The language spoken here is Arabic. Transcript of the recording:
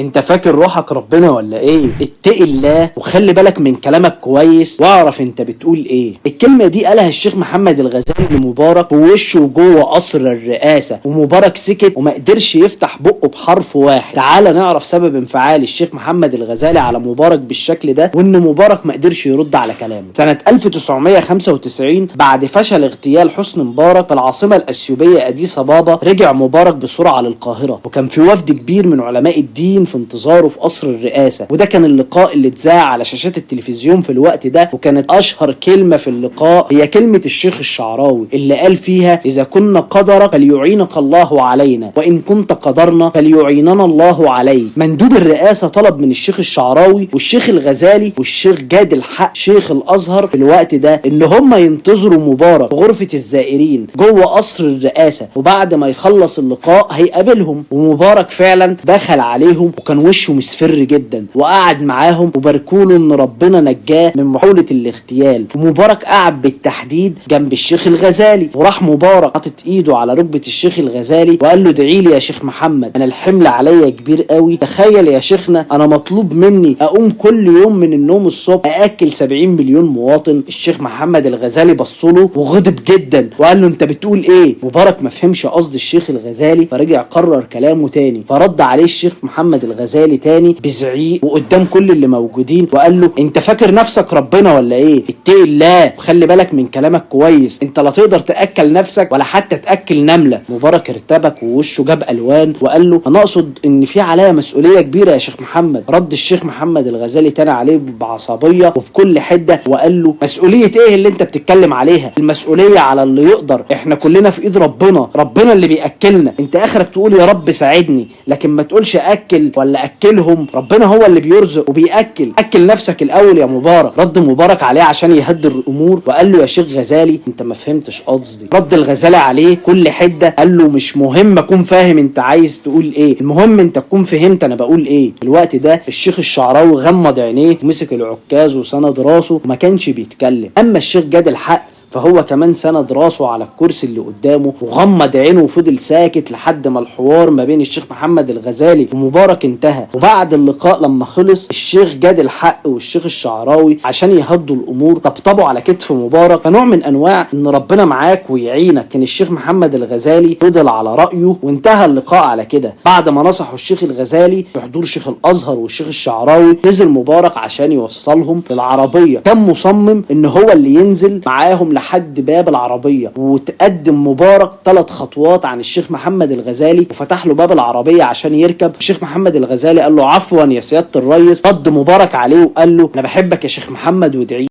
انت فاكر روحك ربنا ولا ايه؟ اتقي الله وخلي بالك من كلامك كويس واعرف انت بتقول ايه. الكلمة دي قالها الشيخ محمد الغزالي لمبارك ووشه جوه قصر الرئاسة، ومبارك سكت وما قدرش يفتح بقه بحرف واحد. تعال نعرف سبب انفعال الشيخ محمد الغزالي على مبارك بالشكل ده، وان مبارك ما قدرش يرد على كلامه. سنة 1995 بعد فشل اغتيال حسني مبارك في العاصمة الاثيوبية اديس ابابا، رجع مبارك بسرعة للقاهرة، وكان في وفد كبير من علماء الدين في انتظاره في قصر الرئاسة. وده كان اللقاء اللي اتذاع على شاشات التلفزيون في الوقت ده، وكانت اشهر كلمة في اللقاء هي كلمة الشيخ الشعراوي اللي قال فيها: اذا كنا قدرك فليعينك الله علينا، وان كنت قدرنا فليعيننا الله عليك. مندوب الرئاسة طلب من الشيخ الشعراوي والشيخ الغزالي والشيخ جاد الحق شيخ الازهر في الوقت ده ان هم ينتظروا مبارك في غرفة الزائرين جوه قصر الرئاسة، وبعد ما يخلص اللقاء هيقابلهم. ومبارك فعلا دخل عليهم وكان وشه مصفر جدا، وقعد معاهم وباركوله ان ربنا نجاه من محاولة الاغتيال. ومبارك قعد بالتحديد جنب الشيخ الغزالي، وراح مبارك حاطط ايده على ركبة الشيخ الغزالي وقال له: ادعي لي يا شيخ محمد، انا الحمل عليا كبير قوي. تخيل يا شيخنا انا مطلوب مني اقوم كل يوم من النوم الصبح ااكل 70 مليون مواطن. الشيخ محمد الغزالي بصله وغضب جدا وقال له: انت بتقول ايه؟ مبارك ما فهمش قصد الشيخ الغزالي، فرجع قرر كلامه تاني، فرد عليه الشيخ محمد الغزالي تاني بزعيق وقدام كل اللي موجودين وقال له: انت فاكر نفسك ربنا ولا ايه؟ اتقي الله وخلي بالك من كلامك كويس، انت لا تقدر تاكل نفسك ولا حتى تاكل نمله. مبارك ارتبك ووشه جاب الوان وقال له: انا اقصد ان في عليا مسؤوليه كبيره يا شيخ محمد. رد الشيخ محمد الغزالي تاني عليه بعصبيه وبكل حده وقال له: مسؤوليه ايه اللي انت بتتكلم عليها؟ المسؤوليه على اللي يقدر، احنا كلنا في ايد ربنا، ربنا اللي بياكلنا. انت اخرك تقول يا رب ساعدني، لكن ما تقولش اكل ولا اكلهم، ربنا هو اللي بيرزق وبياكل، اكل نفسك الاول يا مبارك. رد مبارك عليه عشان يهدي الامور وقال له: يا شيخ غزالي انت ما فهمتش قصدي. رد الغزالي عليه كل حده قال له: مش مهم اكون فاهم انت عايز تقول ايه، المهم انت تكون فهمت انا بقول ايه. في الوقت ده الشيخ الشعراوي غمض عينيه ومسك العكاز وسند راسه وما كانش بيتكلم. اما الشيخ جاد الحق فهو كمان سند راسه على الكرسي اللي قدامه وغمض عينه وفضل ساكت لحد ما الحوار ما بين الشيخ محمد الغزالي ومبارك انتهى. وبعد اللقاء لما خلص الشيخ جاد الحق والشيخ الشعراوي عشان يهدوا الامور طبطبوا على كتف مبارك كنوع من انواع ان ربنا معاك ويعينك. كان الشيخ محمد الغزالي فضل على رايه وانتهى اللقاء على كده. بعد ما نصحوا الشيخ الغزالي بحضور شيخ الازهر والشيخ الشعراوي نزل مبارك عشان يوصلهم للعربيه. كان مصمم ان هو اللي ينزل معاهم لحد باب العربية، وتقدم مبارك 3 خطوات عن الشيخ محمد الغزالي وفتح له باب العربية عشان يركب. الشيخ محمد الغزالي قال له: عفوا يا سيادة الريس. رد مبارك عليه وقال له: انا بحبك يا شيخ محمد وادعي